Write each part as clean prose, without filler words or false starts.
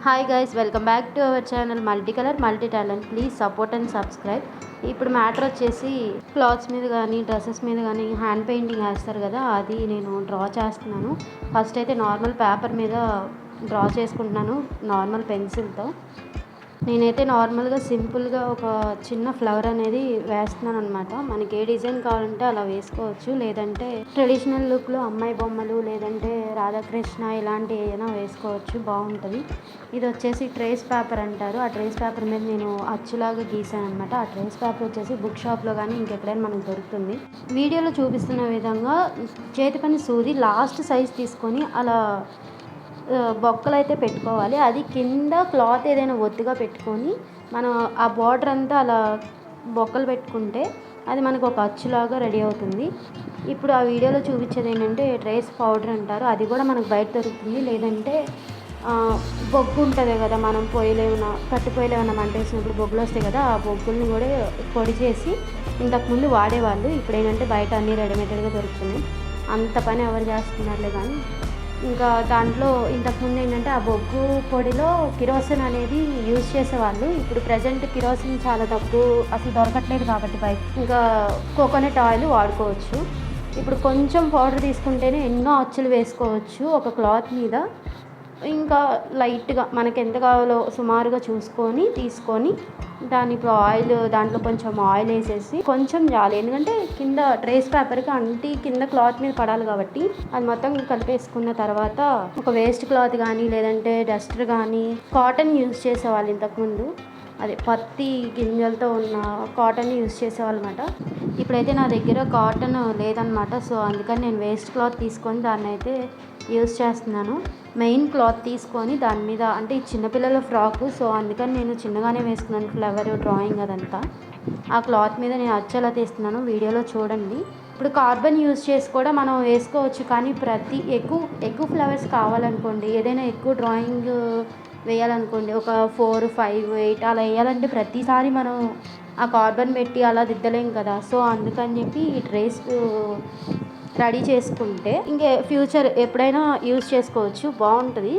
Hi guys, welcome back to our channel multi colour multi talent. Please support and subscribe. ఇప్పుడు matter వచ్చేసి clothes మీద కానీ dresses మీద కానీ హ్యాండ్ పెయింటింగ్ వేస్తారు కదా, అది నేను డ్రా చేస్తున్నాను. ఫస్ట్ అయితే నార్మల్ పేపర్ మీద డ్రా చేసుకుంటున్నాను నార్మల్ పెన్సిల్తో. నేనైతే నార్మల్గా సింపుల్గా ఒక చిన్న ఫ్లవర్ అనేది వేస్తున్నాను అనమాట. మనకి ఏ డిజైన్ కావాలంటే అలా వేసుకోవచ్చు, లేదంటే ట్రెడిషనల్ లుక్లో అమ్మాయి బొమ్మలు లేదంటే రాధాకృష్ణ ఇలాంటి ఏదైనా వేసుకోవచ్చు, బాగుంటుంది. ఇది వచ్చేసి ట్రేస్ పేపర్ అంటారు. ఆ ట్రేస్ పేపర్ మీద నేను అచ్చులాగా గీసాను అనమాట. ఆ ట్రేస్ పేపర్ వచ్చేసి బుక్ షాప్లో కానీ ఇంకెక్కడైనా మనకు దొరుకుతుంది. వీడియోలో చూపిస్తున్న విధంగా చేతి పని సూది లాస్ట్ సైజ్ తీసుకొని అలా బొక్కలు అయితే పెట్టుకోవాలి. అది కింద క్లాత్ ఏదైనా ఒత్తుగా పెట్టుకొని మనం ఆ బార్డర్ అంతా అలా బొక్కలు పెట్టుకుంటే అది మనకు ఒక అచ్చులాగా రెడీ అవుతుంది. ఇప్పుడు ఆ వీడియోలో చూపించేది ఏంటంటే ట్రేస్ పౌడర్ అంటారు. అది కూడా మనకు బయట దొరుకుతుంది. లేదంటే బొగ్గు ఉంటుంది కదా, మనం కట్టి పొయ్యిలో ఏమైనా మంటేసినప్పుడు బొగ్గులు వస్తాయి కదా, ఆ బొగ్గుల్ని కూడా పొడి చేసి ఇంతకుముందు వాడేవాళ్ళు. ఇప్పుడు ఏంటంటే బయట అన్నీ రెడీమేడెడ్గా దొరుకుతున్నాయి. అంత పని ఎవరు చేస్తున్నారులే. కానీ ఇంకా దాంట్లో ఇంతకుముందు ఏంటంటే ఆ బొగ్గు పొడిలో కిరోసిన్ అనేది యూజ్ చేసేవాళ్ళు. ఇప్పుడు ప్రజెంట్ కిరోసిన్ చాలా తక్కువ, అసలు దొరకట్లేదు కాబట్టి బయట ఇంకా కోకోనట్ ఆయిల్ వాడుకోవచ్చు. ఇప్పుడు కొంచెం పౌడర్ తీసుకుంటేనే ఎన్నో అచ్చులు వేసుకోవచ్చు ఒక క్లాత్ మీద. ఇంకా లైట్గా మనకి ఎంత కావాలో సుమారుగా తీసుకొని దాన్ని ఇప్పుడు దాంట్లో కొంచెం ఆయిల్ వేసేసి కొంచెం జాలి, ఎందుకంటే కింద ట్రేస్ పేపర్కి కింద క్లాత్ మీద పడాలి కాబట్టి అది మొత్తం కలిపేసుకున్న తర్వాత ఒక వేస్ట్ క్లాత్ కానీ లేదంటే డస్టర్ కానీ కాటన్ యూజ్ చేసేవాళ్ళు ఇంతకుముందు. అదే పత్తి గింజలతో ఉన్న కాటన్ యూజ్ చేసేవాళ్ళు అనమాట. ఇప్పుడైతే నా దగ్గర కాటన్ లేదనమాట. సో అందుకని నేను వేస్ట్ క్లాత్ తీసుకొని దాన్ని అయితే యూజ్ చేస్తున్నాను. మెయిన్ క్లాత్ తీసుకొని దాని మీద, అంటే ఈ చిన్నపిల్లల ఫ్రాకు, సో అందుకని నేను చిన్నగానే వేసుకున్నాను ఫ్లవర్ డ్రాయింగ్ అదంతా. ఆ క్లాత్ మీద నేను అచ్చలా తీస్తున్నాను, వీడియోలో చూడండి. ఇప్పుడు కార్బన్ యూజ్ చేసి కూడా మనం వేసుకోవచ్చు, కానీ ఎక్కువ ఫ్లవర్స్ కావాలనుకోండి, ఏదైనా ఎక్కువ డ్రాయింగ్ వేయాలనుకోండి, ఒక 4, 5, 8 అలా వేయాలంటే ప్రతిసారి మనం ఆ కార్బన్ పెట్టి అలా దిద్దలేం కదా. సో అందుకని చెప్పి ఈ ట్రేస్ రెడీ చేసుకుంటే ఇంకే ఫ్యూచర్ ఎప్పుడైనా యూజ్ చేసుకోవచ్చు, బాగుంటుంది.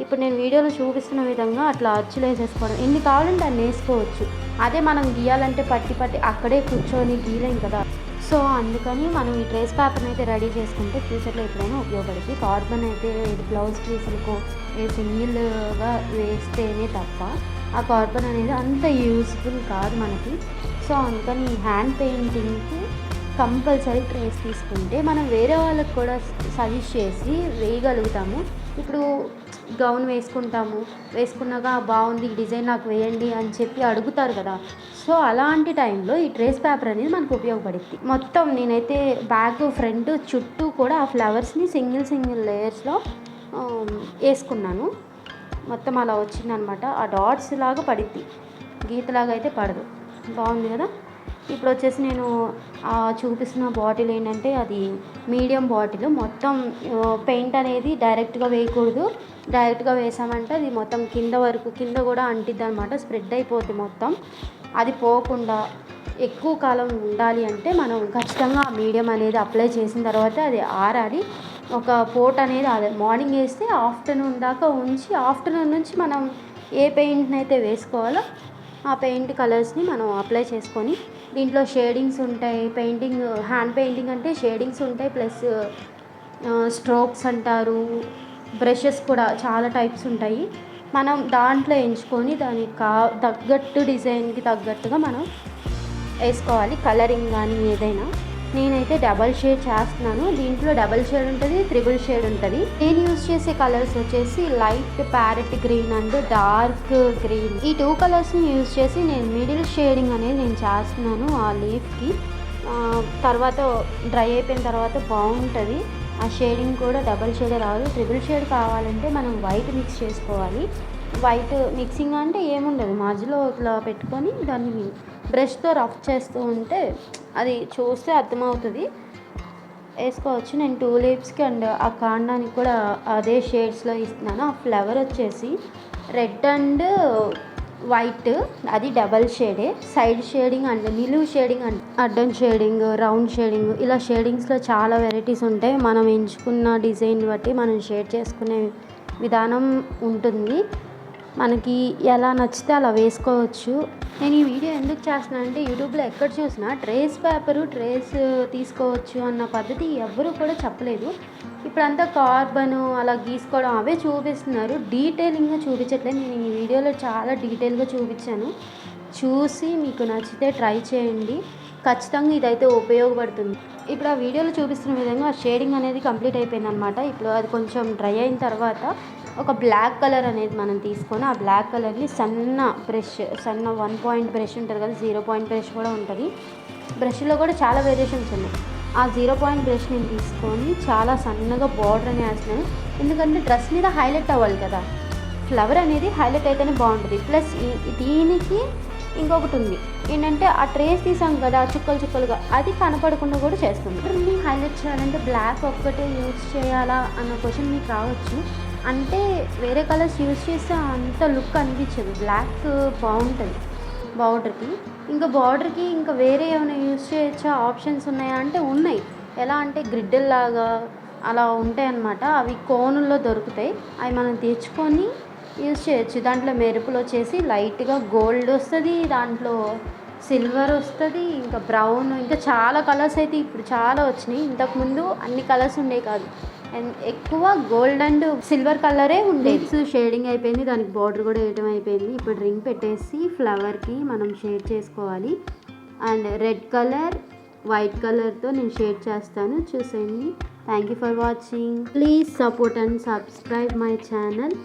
ఇప్పుడు నేను వీడియోలో చూపిస్తున్న విధంగా అట్లా అచ్చులు వేసేసుకోవడం, ఎన్ని కావాలంటే అన్ని వేసుకోవచ్చు. అదే మనం గీయాలంటే పట్టి అక్కడే కూర్చొని గీయలేం కదా. సో అందుకని మనం ఈ ట్రేస్ పేపర్ని అయితే రెడీ చేసుకుంటే ఫ్యూచర్లో ఎప్పుడైనా ఉపయోగపడుతుంది. కార్బన్ అయితే ఇది బ్లౌజ్ పీసులకు సింగిల్గా వేస్తేనే తప్ప ఆ కార్బన్ అనేది అంత యూజ్ఫుల్ కాదు మనకి. సో అందుకని హ్యాండ్ పెయింటింగ్కి కంపల్సరీ ట్రేస్ తీసుకుంటే మనం వేరే వాళ్ళకి కూడా సజెస్ట్ చేసి వేయగలుగుతాము. ఇప్పుడు గౌన్ వేసుకున్నాక బాగుంది ఈ డిజైన్ నాకు వేయండి అని చెప్పి అడుగుతారు కదా. సో అలాంటి టైంలో ఈ ట్రేస్ పేపర్ అనేది మనకు ఉపయోగపడుద్ది. మొత్తం నేనైతే బ్యాక్ ఫ్రంట్ చుట్టూ కూడా ఆ ఫ్లవర్స్ని సింగిల్ లేయర్స్లో వేసుకున్నాను. మొత్తం అలా వచ్చిందనమాట. ఆ డాట్స్ లాగా పడిద్ది, గీతలాగా అయితే పడదు. బాగుంది కదా. ఇప్పుడు వచ్చేసి నేను చూపిస్తున్న బాటిల్ ఏంటంటే అది మీడియం బాటిల్. మొత్తం పెయింట్ అనేది డైరెక్ట్గా వేయకూడదు. డైరెక్ట్గా వేసామంటే అది మొత్తం కింద కూడా అంటిద్ది అనమాట, స్ప్రెడ్ అయిపోద్ది మొత్తం. అది పోకుండా ఎక్కువ కాలం ఉండాలి అంటే మనం ఖచ్చితంగా మీడియం అనేది అప్లై చేసిన తర్వాత అది ఆరాలి. ఒక పోట్ అనేది అదే మార్నింగ్ వేస్తే ఆఫ్టర్నూన్ దాకా ఉంచి, ఆఫ్టర్నూన్ నుంచి మనం ఏ పెయింట్ని అయితే వేసుకోవాలో ఆ పెయింట్ కలర్స్ని మనం అప్లై చేసుకొని, దీంట్లో షేడింగ్స్ ఉంటాయి. హ్యాండ్ పెయింటింగ్ అంటే షేడింగ్స్ ఉంటాయి, ప్లస్ స్ట్రోక్స్ అంటారు. బ్రషెస్ కూడా చాలా టైప్స్ ఉంటాయి. మనం దాంట్లో ఎంచుకొని దానికి తగ్గట్టు డిజైన్కి తగ్గట్టుగా మనం వేసుకోవాలి, కలరింగ్ కానీ ఏదైనా. నేనైతే డబల్ షేడ్ చేస్తున్నాను. దీంట్లో డబల్ షేడ్ ఉంటుంది, త్రిబుల్ షేడ్ ఉంటుంది. నేను యూజ్ చేసే కలర్స్ వచ్చేసి light parrot green and dark green. ఈ 2 కలర్స్ని యూజ్ చేసి నేను మిడిల్ షేడింగ్ అనేది నేను చేస్తున్నాను ఆ లీఫ్కి. తర్వాత డ్రై అయిపోయిన తర్వాత బాగుంటుంది. ఆ షేడింగ్ కూడా డబల్ షేడ్ రాదు. త్రిబుల్ షేడ్ కావాలంటే మనం వైట్ మిక్స్ చేసుకోవాలి. వైట్ మిక్సింగ్ అంటే ఏముండదు, మధ్యలో ఇట్లా పెట్టుకొని దాన్ని బ్రష్తో రఫ్ చేస్తూ ఉంటే అది చూస్తే అర్థమవుతుంది, వేసుకోవచ్చు. నేను 2 లీవ్స్కి అండ్ ఆ కాండానికి కూడా అదే షేడ్స్లో ఇస్తున్నాను. ఆ ఫ్లవర్ వచ్చేసి రెడ్ అండ్ వైట్, అది డబల్ షేడే. సైడ్ షేడింగ్ అండ్ నిలువు షేడింగ్ అండ్ అడ్డం షేడింగ్, రౌండ్ షేడింగ్, ఇలా షేడింగ్స్లో చాలా వెరైటీస్ ఉంటాయి. మనం ఎంచుకున్న డిజైన్ బట్టి మనం షేడ్ చేసుకునే విధానం ఉంటుంది. మనకి ఎలా నచ్చితే అలా వేసుకోవచ్చు. నేను ఈ వీడియో ఎందుకు చేస్తున్నాను అంటే యూట్యూబ్లో ఎక్కడ చూసినా ట్రేస్ తీసుకోవచ్చు అన్న పద్ధతి ఎవ్వరూ కూడా చెప్పలేదు. ఇప్పుడంతా కార్బను అలా గీసుకోవడం అవే చూపిస్తున్నారు, డీటెయిలింగ్గా చూపించట్లేదు. నేను ఈ వీడియోలో చాలా డీటెయిల్గా చూపించాను. చూసి మీకు నచ్చితే ట్రై చేయండి, ఖచ్చితంగా ఇదైతే ఉపయోగపడుతుంది. ఇప్పుడు ఆ వీడియోలో చూపిస్తున్న విధంగా షేడింగ్ అనేది కంప్లీట్ అయిపోయింది అనమాట. ఇప్పుడు అది కొంచెం డ్రై అయిన తర్వాత ఒక బ్లాక్ కలర్ అనేది మనం తీసుకొని ఆ బ్లాక్ కలర్ని సన్న 1 పాయింట్ బ్రష్ ఉంటుంది కదా, 0 పాయింట్ బ్రష్ కూడా ఉంటుంది. బ్రష్లో కూడా చాలా వేరియేషన్స్ ఉన్నాయి. ఆ 0 పాయింట్ బ్రష్ నేను తీసుకొని చాలా సన్నగా బార్డర్ అని వేస్తున్నాను. ఎందుకంటే డ్రెస్ మీద హైలైట్ అవ్వాలి కదా, ఫ్లవర్ అనేది హైలైట్ అయితేనే బాగుంటుంది. ప్లస్ దీనికి ఇంకొకటి ఉంది ఏంటంటే, ఆ ట్రేస్ తీసాం కదా చుక్కలు చుక్కలుగా, అది కనపడకుండా కూడా చేస్తుంది. ఇప్పుడు హైలైట్ చేయాలంటే బ్లాక్ ఒక్కటే యూజ్ చేయాలా అన్న క్వశ్చన్ మీకు రావచ్చు. అంటే వేరే కలర్స్ యూజ్ చేస్తే అంత లుక్ అనిపించదు, బ్లాక్ బాగుంటుంది బార్డర్కి. ఇంకా వేరే ఏమైనా యూజ్ చేయొచ్చా, ఆప్షన్స్ ఉన్నాయా అంటే ఉన్నాయి. ఎలా అంటే గ్రిడ్డల్లాగా అలా ఉంటాయి అన్నమాట. అవి కోనుల్లో దొరుకుతాయి, అవి మనం తెచ్చుకొని యూజ్ చేయొచ్చు. దాంట్లో మెరుపులు వచ్చేసి లైట్గా గోల్డ్ వస్తుంది, దాంట్లో సిల్వర్ వస్తుంది, ఇంకా బ్రౌన్, ఇంకా చాలా కలర్స్ అయితే ఇప్పుడు చాలా వచ్చినాయి. ఇంతకుముందు అన్ని కలర్స్ ఉండేవి కాదు, ఎక్కువ గోల్డ్ అండ్ సిల్వర్ కలరే ఉండేది. షేడింగ్ అయిపోయింది, దానికి బార్డర్ కూడా వేయడం అయిపోయింది. ఇప్పుడు రింగ్ పెట్టేసి ఫ్లవర్కి మనం షేడ్ చేసుకోవాలి. అండ్ రెడ్ కలర్ వైట్ కలర్తో నేను షేడ్ చేస్తాను, చూసేయండి. Thank you for watching. Please support and subscribe my channel.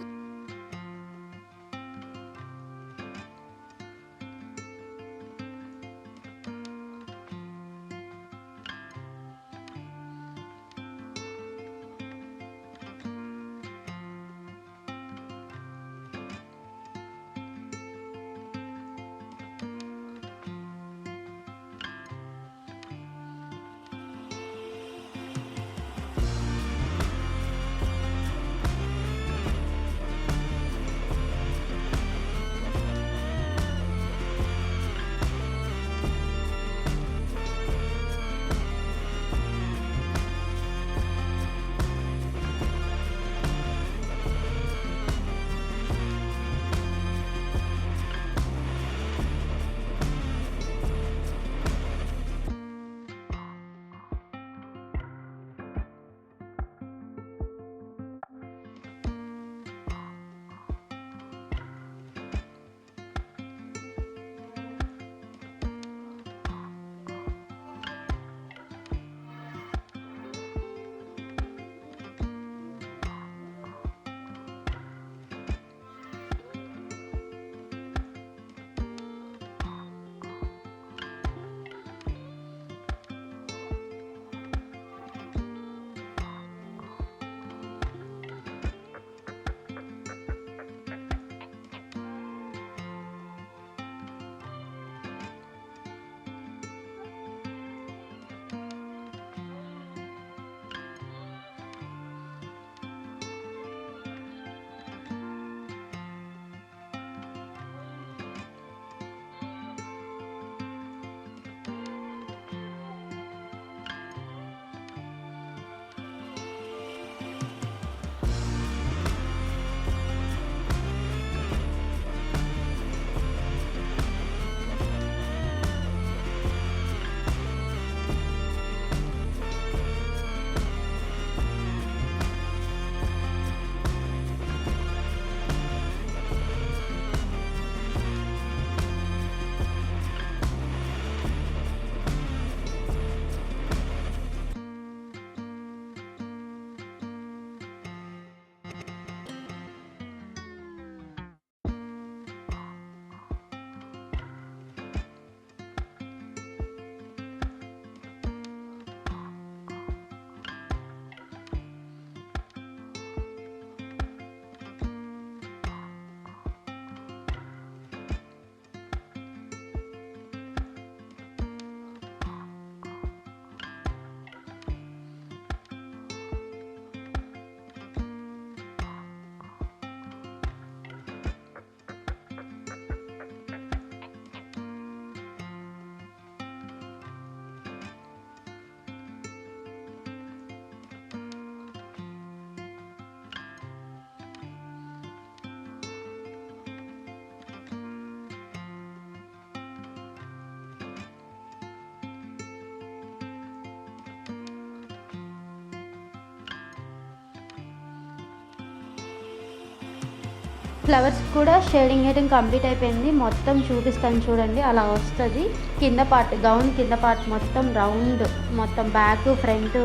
Flowers కూడా షేడింగ్ వేయడం కంప్లీట్ అయిపోయింది. మొత్తం చూపిస్తాను చూడండి, అలా వస్తుంది. కింద పార్ట్, గౌన్ కింద పార్ట్ మొత్తం రౌండ్, మొత్తం బ్యాక్ ఫ్రంట్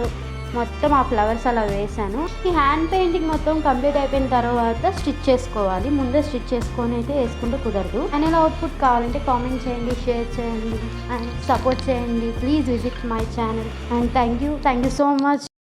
మొత్తం ఆ ఫ్లవర్స్ అలా వేసాను. ఈ హ్యాండ్ పెయింటింగ్ మొత్తం కంప్లీట్ అయిపోయిన తర్వాత స్టిచ్ చేసుకోవాలి. ముందే స్టిచ్ చేసుకొని అయితే వేసుకుంటే కుదరదు. ఫైనల్ అవుట్పుట్ కావాలంటే కామెంట్ చేయండి, షేర్ చేయండి అండ్ సపోర్ట్ చేయండి. Please visit my channel and thank you so much.